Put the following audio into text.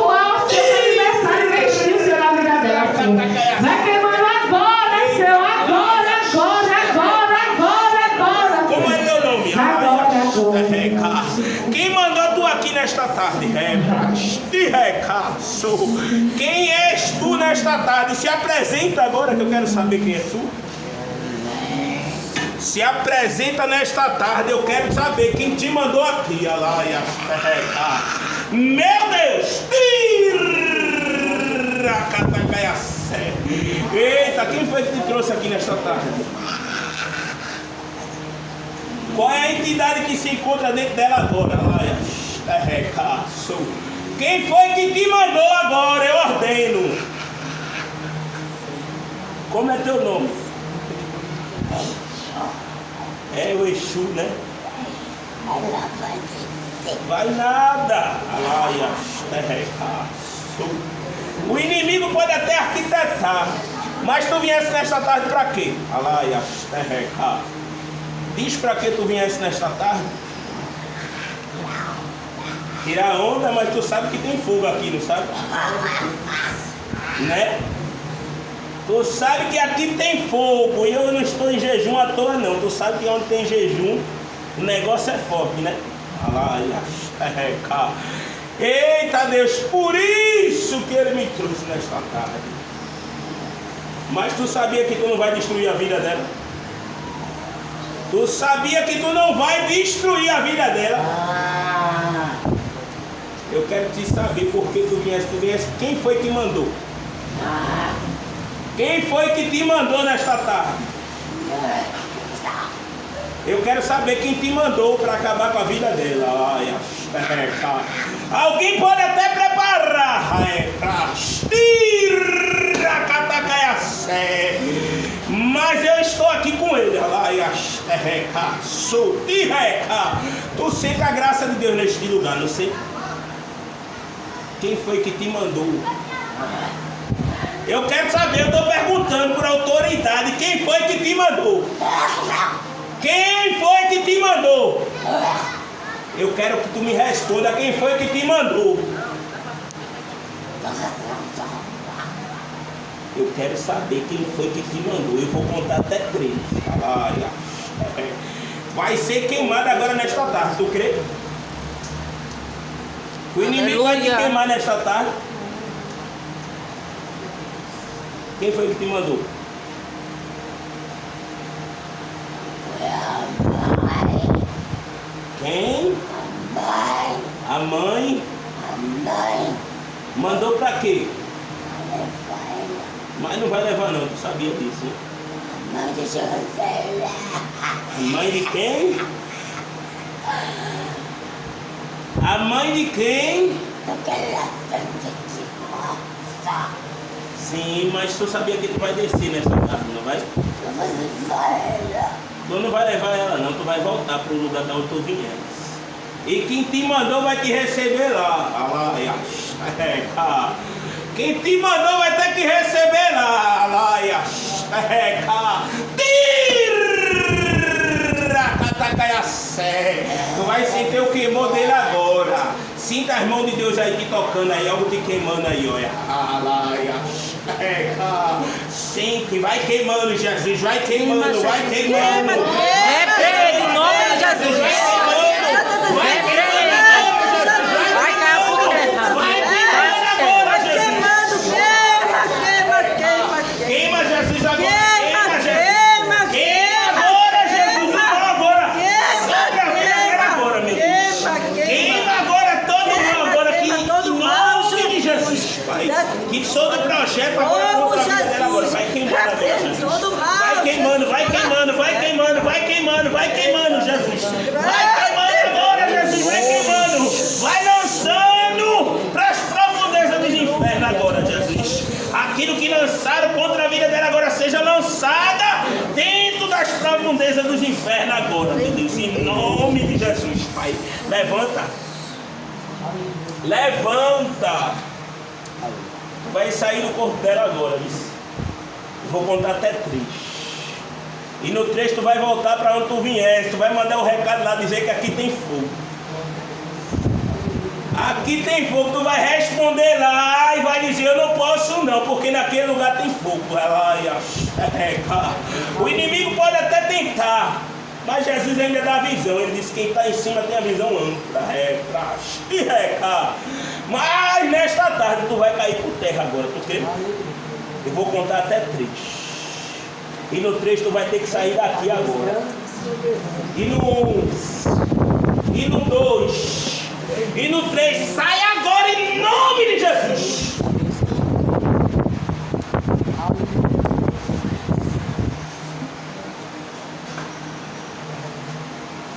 mal, seu aniversário, investiu o seu na vida dela. Assim. Vai queimando agora, seu, agora. Como é teu nome? Agora. Quem mandou tu aqui nesta tarde? Quem és tu nesta tarde? Se apresenta agora que eu quero saber quem é tu. Se apresenta nesta tarde, eu quero saber quem te mandou aqui. Meu Deus! Eita, quem foi que te trouxe aqui nesta tarde? Qual é a entidade que se encontra dentro dela agora? Quem foi que te mandou agora? Eu ordeno. Como é teu nome? É o Exu, né? Ela vai descer. Vai nada. O inimigo pode até arquitetar, mas tu viesse nesta tarde para quê? Diz para que tu viesse nesta tarde? Tirar onda, mas tu sabe que tem fogo aqui, não sabe? Né? Tu sabe que aqui tem fogo e eu não estou em jejum à toa não. Tu sabe que onde tem jejum o negócio é forte, né? Eita Deus, por isso que ele me trouxe nesta tarde. Mas tu sabia que tu não vai destruir a vida dela? Tu sabia que tu não vai destruir a vida dela? Eu quero te saber por que tu viesse. Quem foi que mandou? Quem foi que te mandou nesta tarde? Eu quero saber quem te mandou para acabar com a vida dela. Alguém pode até preparar mas eu estou aqui com ele. Tu sente a graça de Deus neste lugar, não sei? Quem foi que te mandou? Eu quero saber, eu estou perguntando por autoridade, quem foi que te mandou? Quem foi que te mandou? Eu quero que tu me responda, quem foi que te mandou? Eu quero saber quem foi que te mandou. Eu vou contar até 3. Vai ser queimado agora nesta tarde, tu crê? O inimigo vai te queimar nesta tarde. Quem foi que te mandou? Foi a mãe. Quem? A mãe. A mãe? A mãe. Mandou pra quê? Vai. Mas não vai levar não, tu sabia disso, né? A mãe de José. A mãe de quem? A mãe de quem? Daquela tanta que gosta. Sim, mas tu sabia que tu vai descer nessa tarde, não vai? Eu vou levar ela. Tu não vai levar ela não, tu vai voltar pro lugar da onde tu viesse. E quem te mandou vai te receber lá. Quem te mandou vai ter que receber lá. Tu vai sentir o queimou dele agora. Sinta as mãos de Deus aí te tocando aí, algo te queimando aí, olha. Sente, vai queimando, Jesus, vai queimando, vai queimando. Repreende em nome de Jesus. Vai queimando. Vai cair por terra. Queima, Jesus, agora. Queima, Jesus. Queima agora, Jesus. Agora. Sobre a vida dela agora, meu Deus. Queima agora todo mundo agora. Que em nome de Jesus, Pai. Que todo projeto agora contra a vida dela agora. Vai queimando agora, Jesus. Vai queimando, vai queimando, vai queimando, vai queimando, vai queimando, Jesus. Vai queimando agora, Jesus. Vai queimando. Vai lançando para as profundezas dos infernos agora, Jesus. Aquilo que lançaram contra a vida dela agora seja lançada dentro das profundezas dos infernos agora, meu Deus, em nome de Jesus, Pai. Levanta. Levanta. Vai sair do corpo dela agora, viu? Vou contar até 3. E no 3 tu vai voltar para onde tu viesse. Tu vai mandar um recado lá dizer que aqui tem fogo. Aqui tem fogo, tu vai responder lá e vai dizer, eu não posso não, porque naquele lugar tem fogo. O inimigo pode até tentar, mas Jesus ainda dá a visão. Ele disse que quem está em cima tem a visão ampla. Mas nesta tarde tu vai cair por terra agora, porque eu vou contar até 3. E no 3 tu vai ter que sair daqui agora. E no 1, e no 2, e no 3, sai agora em nome de Jesus.